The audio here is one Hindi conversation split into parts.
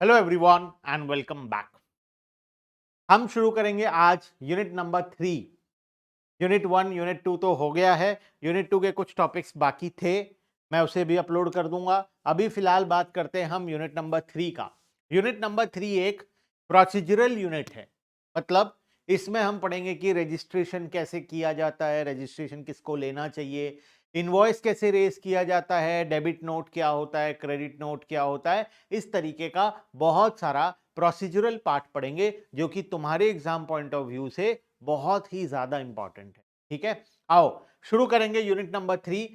Hello everyone and welcome back. हम शुरू करेंगे आज यूनिट नंबर 3। यूनिट 1 यूनिट 2 तो हो गया है। यूनिट 2 के कुछ टॉपिक्स बाकी थे, मैं उसे भी अपलोड कर दूंगा। अभी फिलहाल बात करते हैं हम यूनिट नंबर 3 का। यूनिट नंबर 3 एक प्रोसीजरल यूनिट है। मतलब इसमें हम पढ़ेंगे कि रजिस्ट्रेशन कैसे किया जाता है, रजिस्ट्रेशन किसको लेना चाहिए, इनवॉइस कैसे रेज किया जाता है, डेबिट नोट क्या होता है, क्रेडिट नोट क्या होता है। इस तरीके का बहुत सारा प्रोसीजरल पार्ट पढ़ेंगे जो कि तुम्हारे एग्जाम पॉइंट ऑफ व्यू से बहुत ही ज्यादा इंपॉर्टेंट है। ठीक है, आओ शुरू करेंगे unit number 3।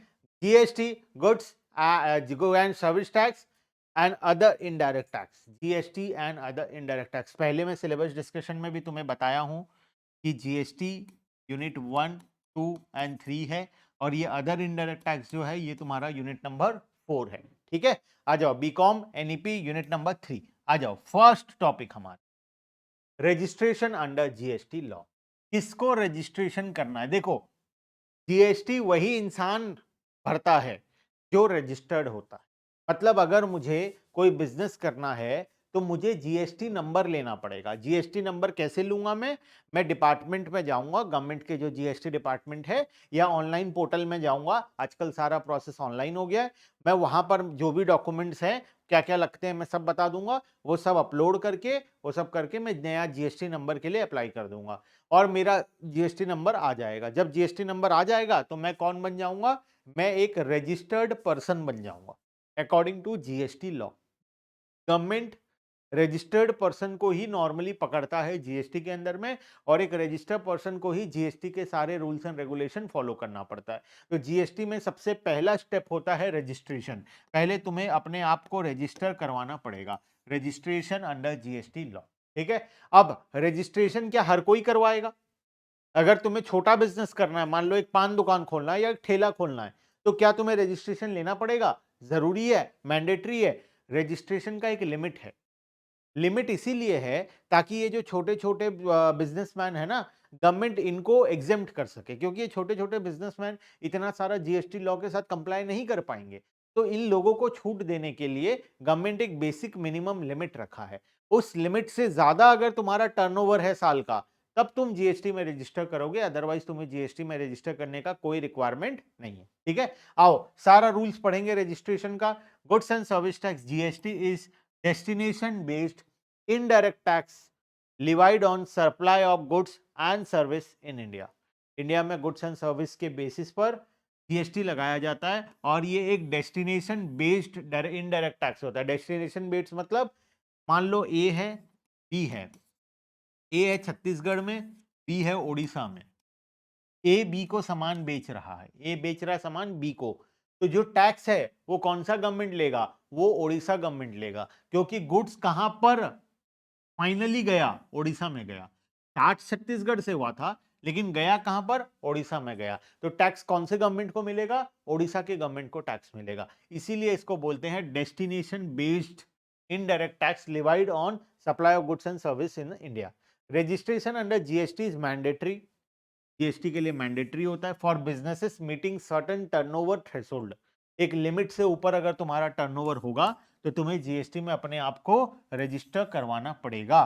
GST, goods and service tax and other indirect tax. GST and other indirect tax पहले मैं सिलेबस डिस्कशन में भी तुम्हें बताया हूं कि जीएसटी यूनिट 1, 2 एंड 3 है और ये अदर इनडायरेक्ट टैक्स जो है ये तुम्हारा यूनिट नंबर 4 है। ठीक है, आ जाओ बीकॉम एनईपी यूनिट नंबर 3। आ जाओ फर्स्ट टॉपिक हमारा रजिस्ट्रेशन अंडर जीएसटी लॉ। किसको रजिस्ट्रेशन करना है? देखो, जीएसटी वही इंसान भरता है जो रजिस्टर्ड होता है। मतलब अगर मुझे कोई बिजनेस करना है तो मुझे जीएसटी नंबर लेना पड़ेगा। जीएसटी नंबर कैसे लूंगा? मैं डिपार्टमेंट में जाऊंगा, गवर्नमेंट के जो जीएसटी डिपार्टमेंट है, या ऑनलाइन पोर्टल में जाऊंगा। आजकल सारा प्रोसेस ऑनलाइन हो गया है। मैं वहां पर जो भी डॉक्यूमेंट्स हैं, क्या क्या लगते हैं, मैं सब बता दूंगा। वो सब अपलोड करके, वो सब करके मैं नया जीएसटी नंबर के लिए अप्लाई कर दूंगा और मेरा जीएसटी नंबर आ जाएगा। जब जीएसटी नंबर आ जाएगा तो मैं कौन बन जाऊंगा? मैं एक रजिस्टर्ड पर्सन बन जाऊंगा according to GST law. Government registered person को ही नॉर्मली पकड़ता है जीएसटी के अंदर में, और एक रजिस्टर्ड पर्सन को ही जीएसटी के सारे रूल्स एंड रेगुलेशन फॉलो करना पड़ता है। तो जीएसटी में सबसे पहला स्टेप होता है रजिस्ट्रेशन। पहले तुम्हें अपने आप को रजिस्टर करवाना पड़ेगा, रजिस्ट्रेशन अंडर जीएसटी लॉ। ठीक है, अब रजिस्ट्रेशन क्या हर कोई करवाएगा? अगर तुम्हें छोटा बिजनेस करना है, मान लो एक पान दुकान खोलना है या एक ठेला खोलना है, तो क्या तुम्हें रजिस्ट्रेशन लेना पड़ेगा? जरूरी है, मैंडेटरी है। रजिस्ट्रेशन का एक लिमिट है। लिमिट इसीलिए है ताकि ये जो छोटे छोटे बिजनेसमैन है ना, गवर्नमेंट इनको एग्जेम्प्ट कर सके, क्योंकि ये छोटे छोटे बिजनेसमैन इतना सारा जीएसटी लॉ के साथ कंप्लाई नहीं कर पाएंगे। तो इन लोगों को छूट देने के लिए गवर्नमेंट एक बेसिक मिनिमम लिमिट रखा है। उस लिमिट से ज्यादा अगर तुम्हारा टर्नओवर है साल का, तब तुम जीएसटी में रजिस्टर करोगे, अदरवाइज तुम्हें जीएसटी में रजिस्टर करने का कोई रिक्वायरमेंट नहीं है। ठीक है, आओ सारा रूल्स पढ़ेंगे रजिस्ट्रेशन का। Goods and service tax, GST is destination based indirect tax levied on supply of goods and service in India। India में गुड्स एंड सर्विस के बेसिस पर जीएसटी लगाया जाता है और ये एक डेस्टिनेशन बेस्ड इनडायरेक्ट टैक्स होता है। डेस्टिनेशन बेस्ड मतलब मान लो ए है, बी है। ए है छत्तीसगढ़ में, बी है उड़ीसा में। ए बी को सामान बेच रहा है, ए बेच रहा है सामान बी को, तो जो टैक्स है वो कौन सा गवर्नमेंट लेगा? वो ओडिशा गवर्नमेंट लेगा, क्योंकि गुड्स कहां पर फाइनली गया? ओडिशा में गया। स्टार्ट छत्तीसगढ़ से हुआ था लेकिन गया कहां पर? ओडिशा में गया। तो टैक्स कौन से गवर्नमेंट को मिलेगा? ओडिशा के गवर्नमेंट को टैक्स मिलेगा। इसीलिए इसको बोलते हैं destination based indirect tax levied on supply of goods and service in India. Registration under GST is mandatory. GST के लिए मैंडेटरी होता है for businesses meeting certain turnover threshold. एक लिमिट से ऊपर अगर तुम्हारा टर्नओवर होगा तो तुम्हें जीएसटी में अपने आप को रजिस्टर करवाना पड़ेगा।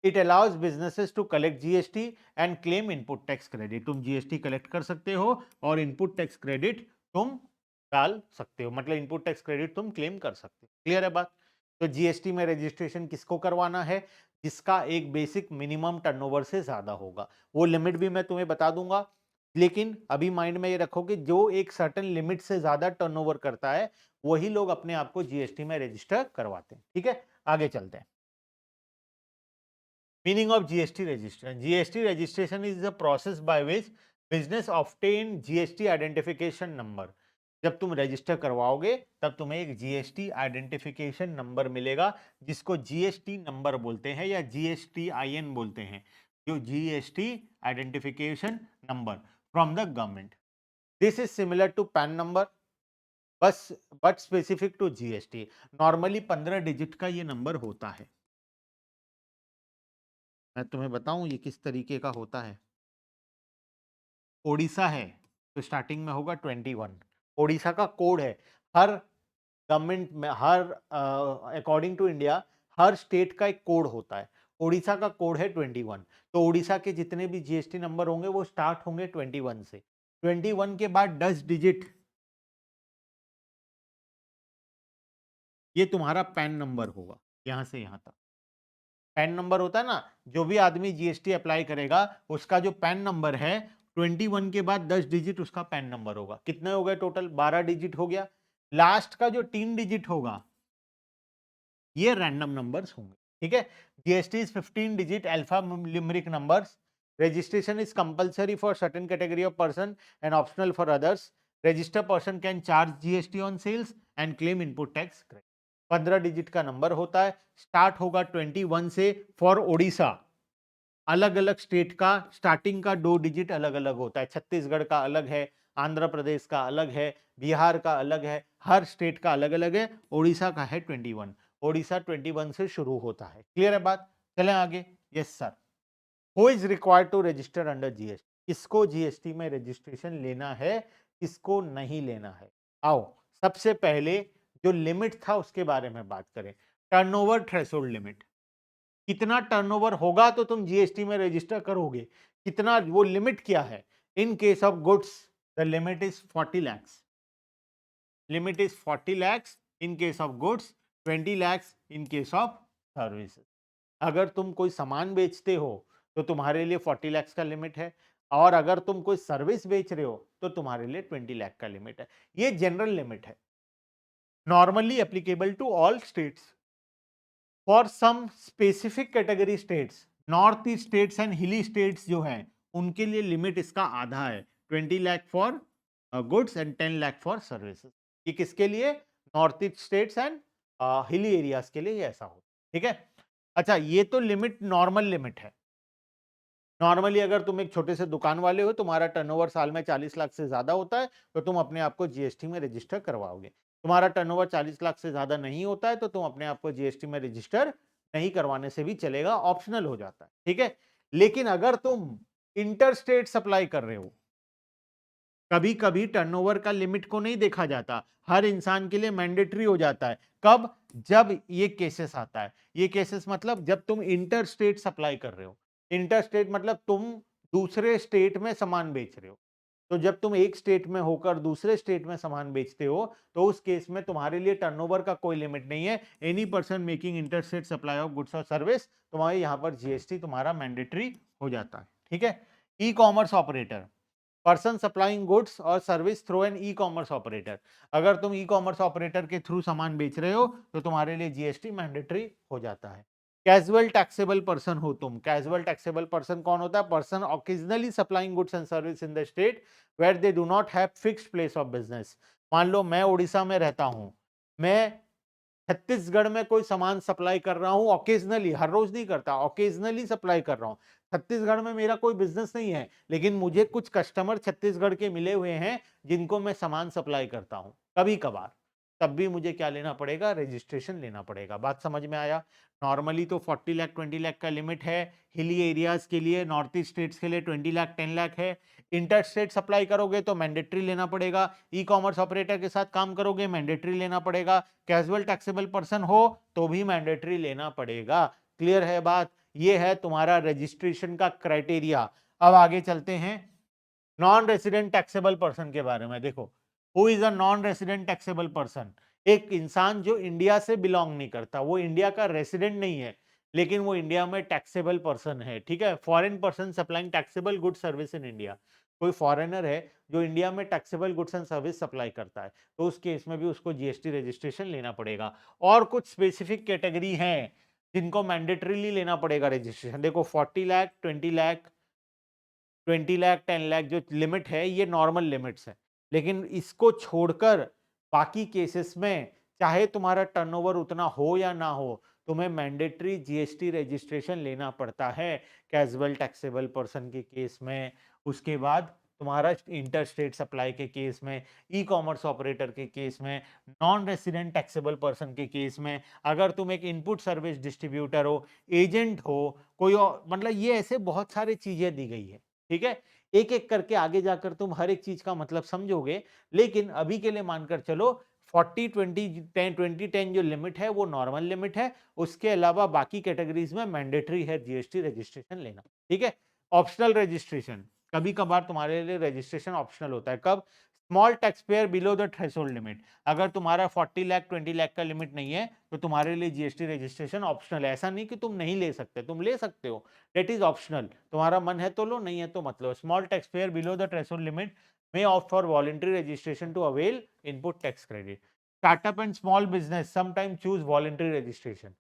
It allows businesses to collect GST and claim input tax credit. तुम जीएसटी कलेक्ट कर सकते हो और इनपुट टैक्स क्रेडिट तुम डाल सकते हो, मतलब इनपुट टैक्स क्रेडिट तुम क्लेम कर सकते हो। क्लियर है बात? तो जीएसटी में रजिस्ट्रेशन किसको करवाना है? जिसका एक बेसिक मिनिमम टर्नओवर से ज्यादा होगा। वो लिमिट भी मैं तुम्हें बता दूंगा, लेकिन अभी माइंड में ये रखो कि जो एक सर्टेन लिमिट से ज्यादा टर्नओवर करता है वही लोग अपने आप को जीएसटी में रजिस्टर करवाते हैं। ठीक है, आगे चलते हैं। Meaning of GST registration. GST registration is the process by which business obtain GST identification number. जब तुम रजिस्टर करवाओगे तब तुम्हें एक जीएसटी आइडेंटिफिकेशन नंबर मिलेगा, जिसको जीएसटी नंबर बोलते हैं या जीएसटी आईएन बोलते हैं, जो GST identification number from the government. This is similar to PAN number, बस but specific to GST. Normally 15 digit का ये नंबर होता है। मैं तुम्हें बताऊं ये किस तरीके का होता है। ओडिशा है तो स्टार्टिंग में होगा 21। ओडिशा का कोड है। हर गवर्नमेंट में, हर अकॉर्डिंग टू इंडिया, हर स्टेट का एक कोड होता है। ओडिशा का कोड है 21, तो ओडिशा के जितने भी जीएसटी नंबर होंगे वो स्टार्ट होंगे 21 से। 21 के बाद 10 डिजिट, ये तुम्हारा पैन नंबर होगा, यहां से यहां तक पैन नंबर होता है ना। जो भी आदमी जीएसटी अप्लाई करेगा उसका जो पैन नंबर है 21 के बाद 10 डिजिट उसका पैन नंबर होगा। कितने हो गए टोटल? 12 डिजिट हो गया। लास्ट का जो 3 डिजिट होगा ये रैंडम नंबर्स होंगे, ठीक है। GST is 15 digit alpha numeric numbers. registration is compulsory for certain category of person and optional for others. Registered person can charge GST on sales and claim input tax credit. 15 digit का नंबर होता है, स्टार्ट होगा 21 से फॉर ओडिशा। अलग अलग स्टेट का स्टार्टिंग का 2 डिजिट अलग अलग होता है। छत्तीसगढ़ का अलग है, आंध्र प्रदेश का अलग है, बिहार का अलग है, हर स्टेट का अलग अलग है। ओडिशा का है 21। ओडिशा 21 से शुरू होता है। क्लियर है बात? चलें आगे। Yes sir. Who is required to register under GST? किसको जीएसटी में रजिस्ट्रेशन लेना है, किसको नहीं लेना है? आओ सबसे पहले जो लिमिट था उसके बारे में बात करें। टर्नओवर थ्रेशोल्ड लिमिट, कितना टर्नओवर होगा तो तुम जीएसटी में रजिस्टर करोगे, कितना, वो लिमिट क्या है? In case of goods the limit is 40 lakhs। Limit is 40 lakhs in case of goods, 20 lakhs in case of services. अगर तुम कोई सामान बेचते हो तो तुम्हारे लिए 40 lakhs का लिमिट है, और अगर तुम कोई सर्विस बेच रहे हो तो तुम्हारे लिए 20 लाख का लिमिट है। ये जनरल लिमिट है, normally applicable to all states. For some specific category states, north east states and hilly states जो हैं उनके लिए लिमिट इसका आधा है, 20 lakh for goods and 10 lakh for services. ये किसके लिए? North east states and hilly areas के लिए ये ऐसा हो, ठीक है। अच्छा, ये तो लिमिट नॉर्मल लिमिट है। नॉर्मली अगर तुम एक छोटे से दुकान वाले हो, तुम्हारा टर्नओवर साल में 40 लाख से ज्यादा होता है तो तुम अपने आप को जीएसटी में रजिस्टर करवाओगे। तुम्हारा टर्नओवर 40 लाख से ज्यादा नहीं होता है तो तुम अपने आप को जीएसटी में रजिस्टर नहीं करवाने से भी चलेगा, ऑप्शनल हो जाता है, ठीक है। लेकिन अगर तुम इंटर स्टेट सप्लाई कर रहे हो, कभी कभी टर्नओवर का लिमिट को नहीं देखा जाता, हर इंसान के लिए मैंडेटरी हो जाता है। कब? जब ये केसेस आता है। ये केसेस मतलब जब तुम इंटर स्टेट सप्लाई कर रहे हो। इंटर स्टेट मतलब तुम दूसरे स्टेट में सामान बेच रहे हो। तो जब तुम एक स्टेट में होकर दूसरे स्टेट में सामान बेचते हो तो उस केस में तुम्हारे लिए टर्नओवर का कोई लिमिट नहीं है। Any person making inter state supply of goods और सर्विस, तुम्हारे यहाँ पर जीएसटी तुम्हारा मैंडेटरी हो जाता है, ठीक है। E commerce operator, person supplying goods और service through an e commerce operator. अगर तुम ई कॉमर्स ऑपरेटर के थ्रू सामान बेच रहे हो तो तुम्हारे लिए जीएसटी मैंडेटरी हो जाता है। कैजुअल टैक्सेबल पर्सन हो तुम। कैजुअल टैक्सेबल पर्सन कौन होता है? Person occasionally supplying goods and service in the state where they do not have fixed place of business. मान लो मैं उड़ीसा में रहता हूं, मैं छत्तीसगढ़ में कोई सामान सप्लाई कर रहा हूं, ऑकेजनली, हर रोज नहीं करता, ऑकेजनली सप्लाई कर रहा हूं। छत्तीसगढ़ में मेरा कोई बिजनेस नहीं है, लेकिन मुझे कुछ कस्टमर छत्तीसगढ़ के मिले हुए हैं जिनको मैं सामान सप्लाई करता हूं कभी कभार, तब भी मुझे क्या लेना पड़ेगा? रजिस्ट्रेशन लेना पड़ेगा। बात समझ में आया? नॉर्मली तो 40 लाख 20 लाख का लिमिट है। हिली एरियाज के लिए, नॉर्थ ईस्ट स्टेट्स के लिए 20 लाख 10 लाख है। इंटर स्टेट सप्लाई करोगे तो मैंडेटरी लेना पड़ेगा। ई कॉमर्स ऑपरेटर के साथ काम करोगे मैंडेटरी लेना पड़ेगा। कैजुअल टैक्सेबल पर्सन हो तो भी मैंडेटरी लेना पड़ेगा। क्लियर है बात? ये है तुम्हारा रजिस्ट्रेशन का क्राइटेरिया। अब आगे चलते हैं नॉन रेसिडेंट टैक्सेबल पर्सन के बारे में। देखो, who is a non resident taxable person? एक इंसान जो इंडिया से बिलोंग नहीं करता, वो इंडिया का रेसिडेंट नहीं है लेकिन वो इंडिया में टैक्सेबल पर्सन है, ठीक है। Foreign person supplying taxable good service in India, कोई फॉरेनर है जो इंडिया में taxable goods and service supply करता है तो उस केस में भी उसको जीएसटी रजिस्ट्रेशन लेना पड़ेगा। और कुछ स्पेसिफिक कैटेगरी हैं जिनको मैंडेटरीली लेना पड़ेगा रजिस्ट्रेशन। देखो 40 लाख 20 लाख 20 लाख 10 लाख जो लिमिट है ये नॉर्मल लिमिट्स है, लेकिन इसको छोड़कर बाकी केसेस में चाहे तुम्हारा टर्नओवर उतना हो या ना हो, तुम्हें मैंडेटरी जीएसटी रजिस्ट्रेशन लेना पड़ता है कैजुअल टैक्सेबल पर्सन के केस में। उसके बाद तुम्हारा इंटर स्टेट सप्लाई के केस में, ई कॉमर्स ऑपरेटर के केस में, नॉन रेसिडेंट टैक्सेबल पर्सन के केस में, अगर तुम एक इनपुट सर्विस डिस्ट्रीब्यूटर हो, एजेंट हो, कोई और, मतलब ये ऐसे बहुत सारी चीजें दी गई है, ठीक है। एक एक करके आगे जाकर तुम हर एक चीज का मतलब समझोगे, लेकिन अभी के लिए मानकर चलो 40 20 10 20 10 जो लिमिट है वो नॉर्मल लिमिट है, उसके अलावा बाकी कैटेगरीज में मैंडेटरी है जीएसटी रजिस्ट्रेशन लेना, ठीक है। ऑप्शनल रजिस्ट्रेशन, कभी कभार तुम्हारे लिए रजिस्ट्रेशन ऑप्शनल होता है, कब? Small tax payer below the threshold limit, अगर तुम्हारा 40 लाख 20 लाख का लिमिट नहीं है तो तुम्हारे लिए जीएसटी रजिस्ट्रेशन ऑप्शनल है, ऐसा नहीं कि तुम नहीं ले सकते, तुम ले सकते हो, दैट इज ऑप्शनल, तुम्हारा मन है तो लो, नहीं है तो मत लो। Small tax payer below the threshold limit may opt for voluntary registration to avail input tax credit. Startup and small business sometimes choose voluntary registration.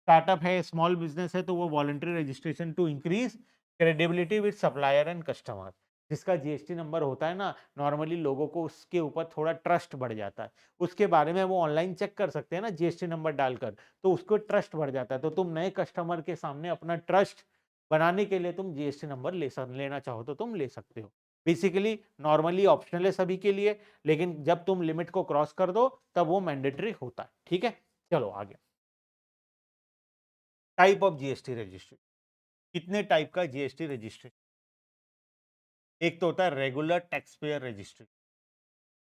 Startup है, स्मॉल बिजनेस है, तो वो voluntary registration to increase credibility with supplier and customer. जिसका जीएसटी नंबर होता है ना, नॉर्मली लोगों को उसके ऊपर थोड़ा ट्रस्ट बढ़ जाता है, उसके बारे में वो ऑनलाइन चेक कर सकते हैं ना जीएसटी नंबर डालकर, तो उसको ट्रस्ट बढ़ जाता है। तो तुम नए कस्टमर के सामने अपना ट्रस्ट बनाने के लिए तुम जीएसटी नंबर लेना चाहो तो तुम ले सकते हो। बेसिकली नॉर्मली ऑप्शनल है सभी के लिए, लेकिन जब तुम लिमिट को क्रॉस कर दो तब वो मैंडेटरी होता है, ठीक है। चलो आगे, टाइप ऑफ जीएसटी रजिस्ट्रेशन, कितने टाइप का जीएसटी रजिस्ट्रेशन? एक तो होता है regular tax payer registration,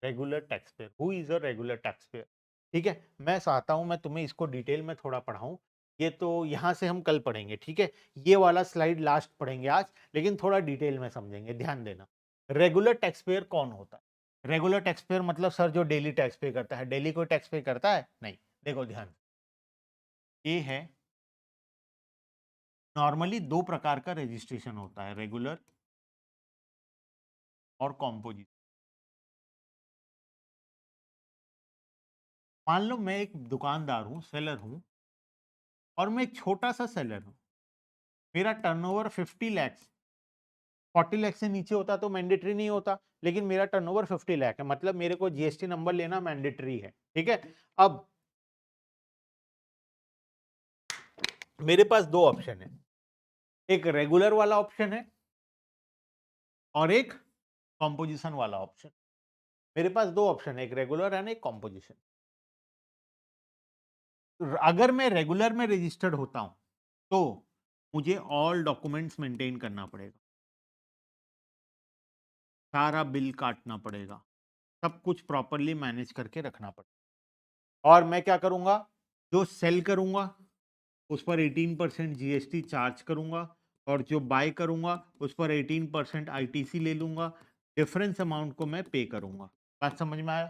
regular tax payer, who is a regular tax payer, ठीक है। मैं चाहता हूं मैं तुम्हें इसको डिटेल में थोड़ा पढ़ाऊं, ये तो यहां से हम कल पढ़ेंगे, ठीक है। ये वाला स्लाइड लास्ट पढ़ेंगे आज, लेकिन थोड़ा डिटेल में समझेंगे, ध्यान देना। रेगुलर टैक्स पेयर कौन होता है? रेगुलर टैक्स पेयर मतलब सर जो डेली टैक्स पे करता है, डेली कोई टैक्स पे करता है? नहीं। देखो ध्यान, ये है, नॉर्मली दो प्रकार का रजिस्ट्रेशन होता है, रेगुलर और कॉम्पोजिट। मान लो मैं एक दुकानदार हूं, सेलर हूं, और मैं एक छोटा सा सेलर हूं, मेरा टर्नओवर 50 लाख, 40 लाख से नीचे होता तो मैंडेटरी नहीं होता, लेकिन मेरा टर्नओवर 50 लाख है, मतलब मेरे को जीएसटी नंबर लेना मैंडेटरी है, ठीक है। अब मेरे पास दो ऑप्शन है, एक रेगुलर वाला ऑप्शन है और एक कॉम्पोजिशन वाला ऑप्शन। मेरे पास दो ऑप्शन है, एक रेगुलर एंड एक कॉम्पोजिशन। अगर मैं रेगुलर में रजिस्टर्ड होता हूं तो मुझे ऑल डॉक्यूमेंट्स मेंटेन करना पड़ेगा, सारा बिल काटना पड़ेगा, सब कुछ प्रॉपरली मैनेज करके रखना पड़ेगा। और मैं क्या करूंगा, जो सेल करूंगा उस पर 18% जीएसटी चार्ज करूंगा, और जो बाय करूंगा उस पर 18% आईटीसी ले लूंगा, डिफरेंस अमाउंट को मैं पे करूंगा। बात समझ में आया?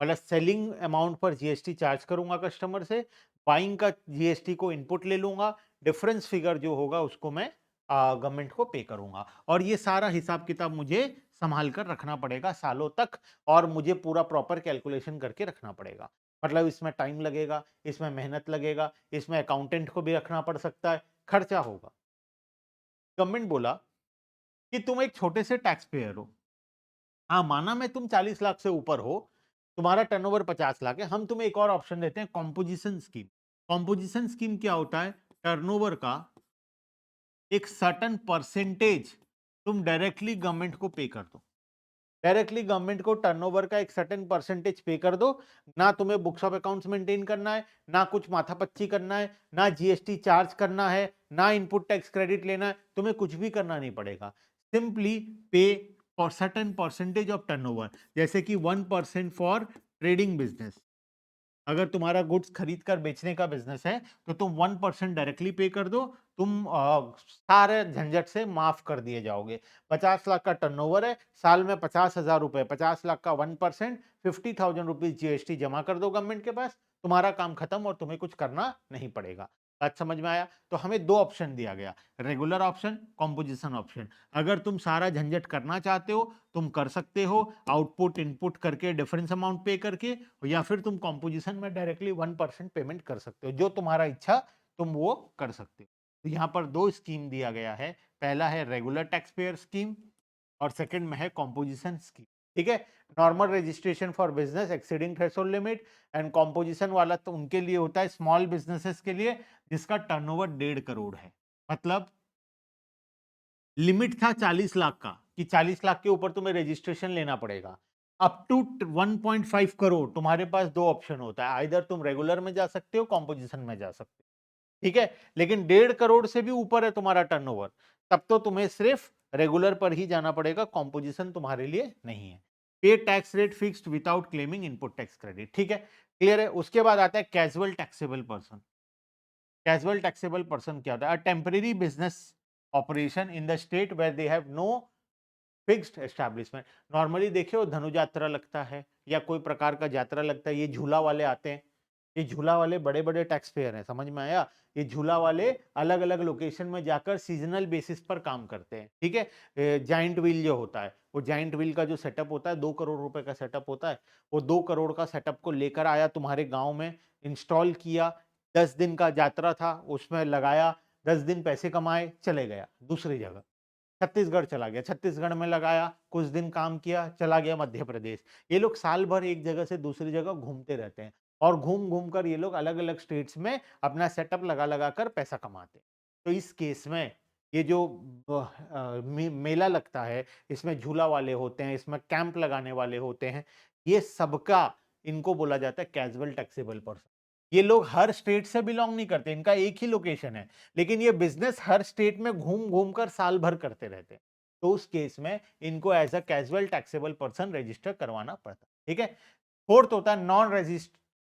मतलब सेलिंग अमाउंट पर जीएसटी चार्ज करूंगा कस्टमर से, बाइंग का जीएसटी को इनपुट ले लूंगा, डिफरेंस फिगर जो होगा उसको मैं गवर्नमेंट को पे करूंगा। और ये सारा हिसाब किताब मुझे संभाल कर रखना पड़ेगा सालों तक, और मुझे पूरा प्रॉपर कैलकुलेशन करके रखना पड़ेगा। मतलब इसमें टाइम लगेगा, इसमें मेहनत लगेगा, इसमें अकाउंटेंट को भी रखना पड़ सकता है, खर्चा होगा। गवर्नमेंट बोला कि तुम एक छोटे से टैक्स पेयर हो, हाँ माना मैं तुम 40 लाख से ऊपर हो, तुम्हारा टर्नओवर 50 लाख है, हम तुम्हें एक और ऑप्शन देते हैं, कॉम्पोजिशन स्कीम। कॉम्पोजिशन स्कीम क्या होता है? टर्नओवर का एक सर्टेन परसेंटेज तुम डायरेक्टली गवर्नमेंट को पे कर दो, डायरेक्टली गवर्नमेंट को टर्नओवर का एक सर्टेन परसेंटेज पे कर दो। ना तुम्हें बुक्स ऑफ अकाउंट्स मेंटेन करना है, ना कुछ माथापच्ची करना है, ना जीएसटी चार्ज करना है, ना इनपुट टैक्स क्रेडिट लेना है, तुम्हें कुछ भी करना नहीं पड़ेगा। सिंपली पे for certain percentage of turnover, जैसे कि 1% फॉर ट्रेडिंग बिजनेस। अगर तुम्हारा गुड्स खरीद कर बेचने का बिजनेस है तो तुम 1% डायरेक्टली पे कर दो, तुम सारे झंझट से माफ कर दिए जाओगे। 50 लाख का टर्नओवर है, साल में 50,000 रुपए, 50 लाख का 1%, 50,000 रुपीज जीएसटी जमा कर दो गवर्नमेंट के पास, तुम्हारा काम खत्म और तुम्हें कुछ करना नहीं पड़ेगा। बात समझ में आया? तो हमें दो ऑप्शन दिया गया, रेगुलर ऑप्शन, कॉम्पोजिशन ऑप्शन। अगर तुम सारा झंझट करना चाहते हो तुम कर सकते हो, आउटपुट इनपुट करके डिफरेंस अमाउंट पे करके, या फिर तुम कॉम्पोजिशन में डायरेक्टली 1% पेमेंट कर सकते हो, जो तुम्हारा इच्छा तुम वो कर सकते हो। तो यहाँ पर दो स्कीम दिया गया है, पहला है रेगुलर टैक्स पेयर स्कीम और सेकंड में है कॉम्पोजिशन स्कीम, ठीक है। Normal registration for business exceeding threshold limit, and composition वाला तो उनके लिए होता है स्मॉल बिजनेसेस के लिए जिसका टर्नओवर 1.5 करोड़ है। मतलब लिमिट था 40 लाख का, कि 40 लाख के ऊपर तुम्हें रजिस्ट्रेशन लेना पड़ेगा, अप टू 1.5 करोड़ तुम्हारे पास दो ऑप्शन होता है, आइदर तुम रेगुलर में जा सकते हो, कॉम्पोजिशन में जा सकते हो, ठीक है। लेकिन 1.5 करोड़ से भी ऊपर है तुम्हारा टर्नओवर, तब तो तुम्हें सिर्फ रेगुलर पर ही जाना पड़ेगा, कॉम्पोजिशन तुम्हारे लिए नहीं है। Pay tax rate fixed without claiming input tax credit, ठीक है, क्लियर है। उसके बाद आता है casual taxable person. Casual taxable person क्या होता है? A temporary business operation in the state where they have no fixed establishment. Normally देखिए वो धनु यात्रा लगता है या कोई प्रकार का यात्रा लगता है, ये झूला वाले आते हैं, ये झूला वाले बड़े बड़े टैक्स पेयर हैं, समझ में आया? ये झूला वाले अलग अलग लोकेशन में जाकर सीजनल बेसिस पर काम करते हैं, ठीक है। जाइंट व्हील जो होता है, वो जाइंट व्हील का जो सेटअप होता है 2 करोड़ रुपए का सेटअप होता है, वो 2 करोड़ का सेटअप को लेकर आया तुम्हारे गांव में, इंस्टॉल किया, 10 दिन का यात्रा था, उसमें लगाया, 10 दिन पैसे कमाए, चले गया दूसरी जगह, छत्तीसगढ़ चला गया, छत्तीसगढ़ में लगाया, कुछ दिन काम किया, चला गया मध्य प्रदेश। ये लोग साल भर एक जगह से दूसरी जगह घूमते रहते हैं और घूम घूम कर ये लोग अलग अलग स्टेट्स में अपना सेटअप लगा लगा कर पैसा कमाते हैं। तो इस केस में ये जो मेला लगता है, इसमें झूला वाले होते हैं, इसमें कैंप लगाने वाले होते हैं, ये सबका इनको बोला जाता है कैजुअल टैक्सेबल पर्सन। ये लोग हर स्टेट से बिलोंग नहीं करते, इनका एक ही लोकेशन है, लेकिन ये बिजनेस हर स्टेट में घूम घूम कर साल भर करते रहते हैं। तो उस केस में इनको as a casual taxable person register करवाना पड़ता है, ठीक है। फोर्थ होता है non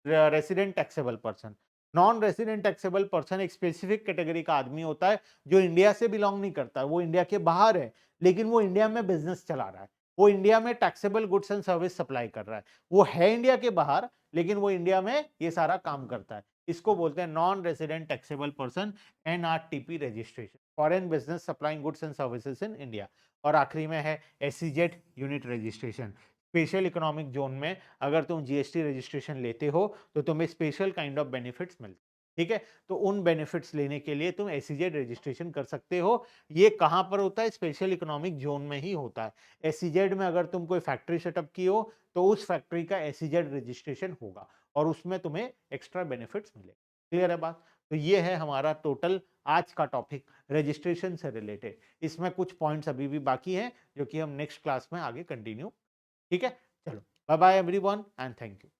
resident taxable person. Non resident taxable person एक स्पेसिफिक कैटेगरी का आदमी होता है जो इंडिया से बिलोंग नहीं करता, वो इंडिया के बाहर है, लेकिन वो इंडिया में बिजनेस चला रहा है, वो इंडिया में taxable goods and service supply कर रहा है, वो है इंडिया के बाहर, लेकिन वो इंडिया में ये सारा काम करता है। इसको बोलते हैं non resident taxable person, NRTP registration, foreign business supplying goods and services in India. और आखिरी में है SEZ unit registration. Special economic zone में अगर तुम जीएसटी रजिस्ट्रेशन लेते हो तो तुम्हें स्पेशल काइंड ऑफ बेनिफिट्स मिलते हैं, ठीक है। तो उन बेनिफिट्स लेने के लिए तुम एसईजेड रजिस्ट्रेशन कर सकते हो। ये कहां पर होता है? स्पेशल इकोनॉमिक जोन में ही होता है। एसईजेड में अगर तुम कोई फैक्ट्री सेटअप की हो तो उस फैक्ट्री का एसईजेड रजिस्ट्रेशन होगा और उसमें तुम्हें एक्स्ट्रा बेनिफिट्स मिले। क्लियर है बात? तो ये है हमारा टोटल आज का टॉपिक रजिस्ट्रेशन से रिलेटेड। इसमें कुछ पॉइंट्स अभी भी बाकी हैं जो कि हम नेक्स्ट क्लास में आगे कंटिन्यू, ठीक है। चलो, bye bye everyone and thank you.